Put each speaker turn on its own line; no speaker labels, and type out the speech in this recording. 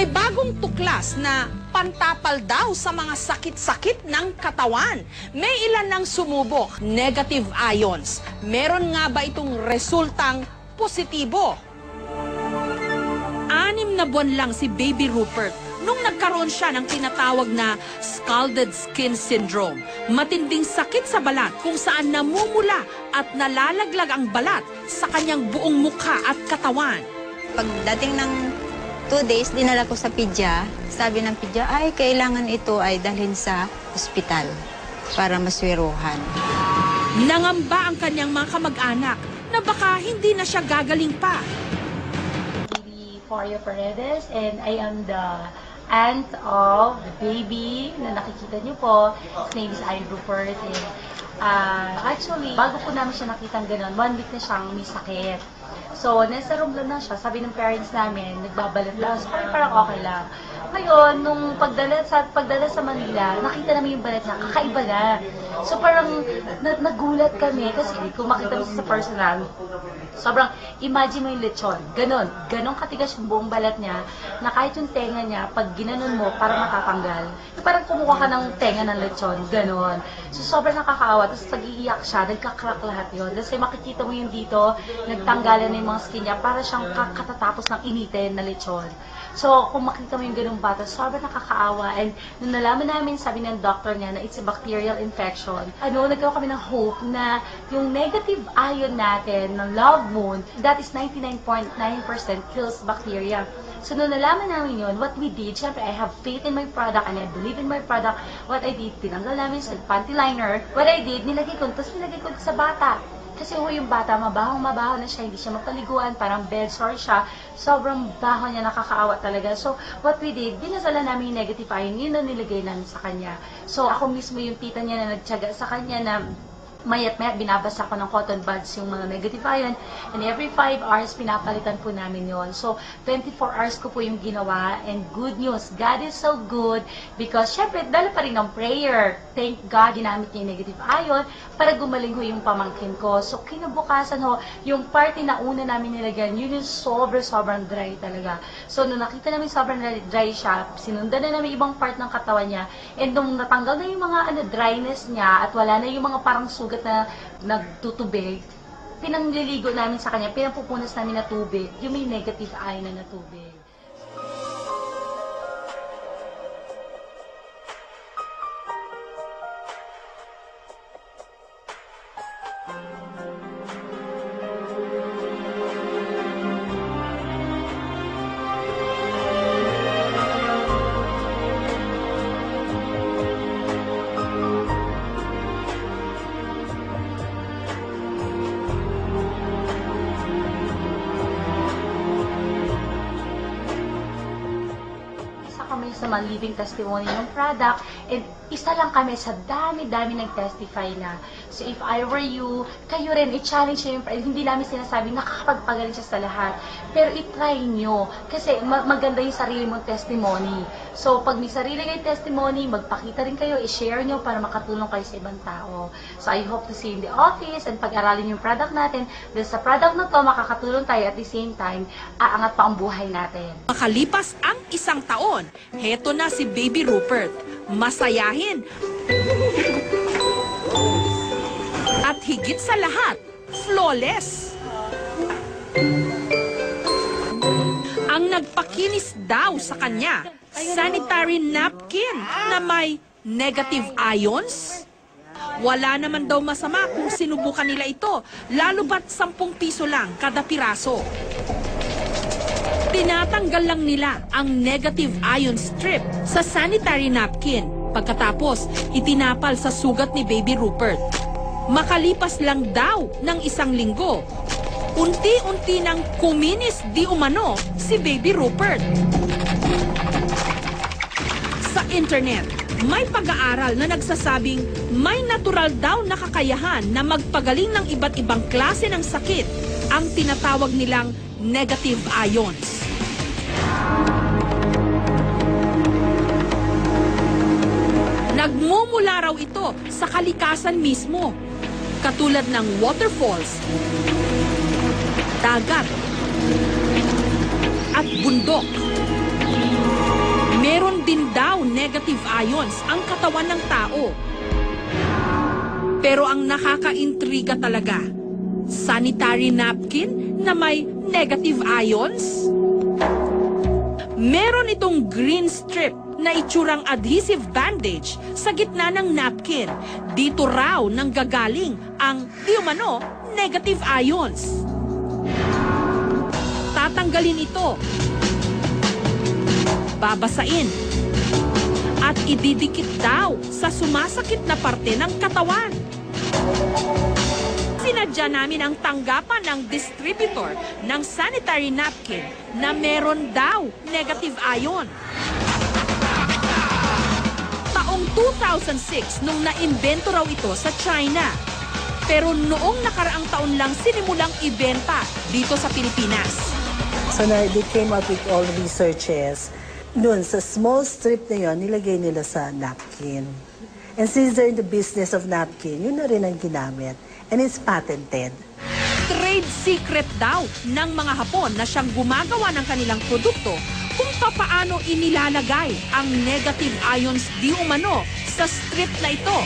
May bagong tuklas na pantapal daw sa mga sakit-sakit ng katawan. May ilan nang sumubok, negative ions. Meron nga ba itong resultang positibo? 6 na buwan lang si Baby Rupert nung nagkaroon siya ng tinatawag na scalded skin syndrome. Matinding sakit sa balat kung saan namumula at nalalaglag ang balat sa kanyang buong mukha at katawan.
Pagdating ng 2 days, dinala ko sa pidya. Sabi ng pidya, ay kailangan ito ay dalhin sa ospital para maswiruhan.
Nangamba ang kanyang mga kamag-anak na baka hindi na siya gagaling pa.
Faria Paredes, and I am the aunt of the baby na nakikita niyo po. His name is Ivy Rupert. And, actually, bago po namin siya nakitang gano'n, 1 week na siyang may sakit. So, nasa room lang na siya. Sabi ng parents namin, nagbabalat lang. So, parang okay lang. Ngayon, nung pagdala sa Manila, nakita namin yung balat na kakaiba na. So, parang nagulat kami kasi kung makita mo sa personal, sobrang imagine mo yung lechon. Ganon katigas yung buong balat niya na kahit yung tenga niya, pag ginanon mo, parang matatanggal. Parang kumuha ka ng tenga ng lechon. Ganon. So, sobrang nakakaawa. Tapos pag-iiyak siya, nagka-crack lahat yun. Kasi makikita mo yung dito, nagtanggalan na yung mga skin niya para siyang katatapos ng initin na lechon. So, kung makita mo yung ganung bata, sobrang nakakaawa. And nung nalaman namin, sabi ng doctor niya na it's a bacterial infection, nagkaroon kami ng hope na yung negative ion natin ng Love Moon, that is 99.9% kills bacteria. So, nung nalaman namin yun, what we did, syempre, I have faith in my product and I believe in my product. What I did, tinanggal namin sa panty liner. What I did, nilagay ko sa bata. Kasi yung bata, mabahong-mabaho na siya, hindi siya mapaliguan, parang bed sore siya. Sobrang baho niya, nakakaawa talaga. So, what we did, dinasala namin yung negative ion, yun na nilagay namin sa kanya. So, ako mismo yung tita niya na nagtiyaga sa kanya na mayat-mayat binabasa ko ng cotton buds yung mga negative ion, and every 5 hours pinapalitan po namin yon. So 24 hours ko po yung ginawa, and good news, God is so good because syempre dala pa rin ng prayer. Thank God ginamit niya yung negative ion para gumaling ho yung pamangkin ko. So kinabukasan ho, yung party na una namin nilagyan, yun yung sobrang dry talaga. So nung nakita namin sobrang dry siya, sinundan na namin ibang part ng katawan niya, and nung natanggal na yung mga dryness niya at wala na yung mga parang sugat na nagtutubig, pinangliligo namin sa kanya, pinapupunas namin na tubig, yung may negative ion na tubig. Kami sa mga living testimony ng product, and isa lang kami sa dami-dami nag-testify na. So if I were you, kayo rin, i-challenge nyo yung hindi namin sinasabi nakakapagpagaling siya sa lahat, pero i-try nyo kasi maganda yung sarili mong testimony. So pag may sarili kayong testimony, magpakita rin kayo, i-share nyo para makatulong kayo sa ibang tao. So I hope to see you in the office and pag-aralin yung product natin, dahil sa product na to makakatulong tayo, at the same time aangat pa ang buhay natin.
Makalipas ang 1 taon, heto na si Baby Rupert. Masayahin. At higit sa lahat, flawless. Ang nagpakinis daw sa kanya, sanitary napkin na may negative ions. Wala naman daw masama kung sinubukan nila ito, lalo ba't 10 piso lang kada piraso. Tinatanggal lang nila ang negative ion strip sa sanitary napkin. Pagkatapos, itinapal sa sugat ni Baby Rupert. Makalipas lang daw ng 1 linggo, unti-unti nang kuminis di umano si Baby Rupert. Sa internet, may pag-aaral na nagsasabing may natural daw na kakayahan na magpagaling ng iba't ibang klase ng sakit, ang tinatawag nilang negative ions. Nagmumula raw ito sa kalikasan mismo, katulad ng waterfalls, dagat, at bundok. negative ions ang katawan ng tao. Pero ang nakakaintriga talaga, sanitary napkin na may negative ions? Meron itong green strip na itsurang adhesive bandage sa gitna ng napkin. Dito raw nanggagaling ang di umano negative ions. Tatanggalin ito, babasain, at ididikit daw sa sumasakit na parte ng katawan. Sinadya namin ang tanggapan ng distributor ng sanitary napkin na meron daw negative ion. Taong 2006 nung naimbento raw ito sa China. Pero noong nakaraang taon lang sinimulang ibenta dito sa Pilipinas.
So na they came up with all researches. Noon, sa small strip na yun, nilagay nila sa napkin. And since they're in the business of napkin, yun na rin ang ginamit. And it's patented.
Trade secret daw ng mga Hapon na siyang gumagawa ng kanilang produkto kung papaano inilalagay ang negative ions di umano sa strip na ito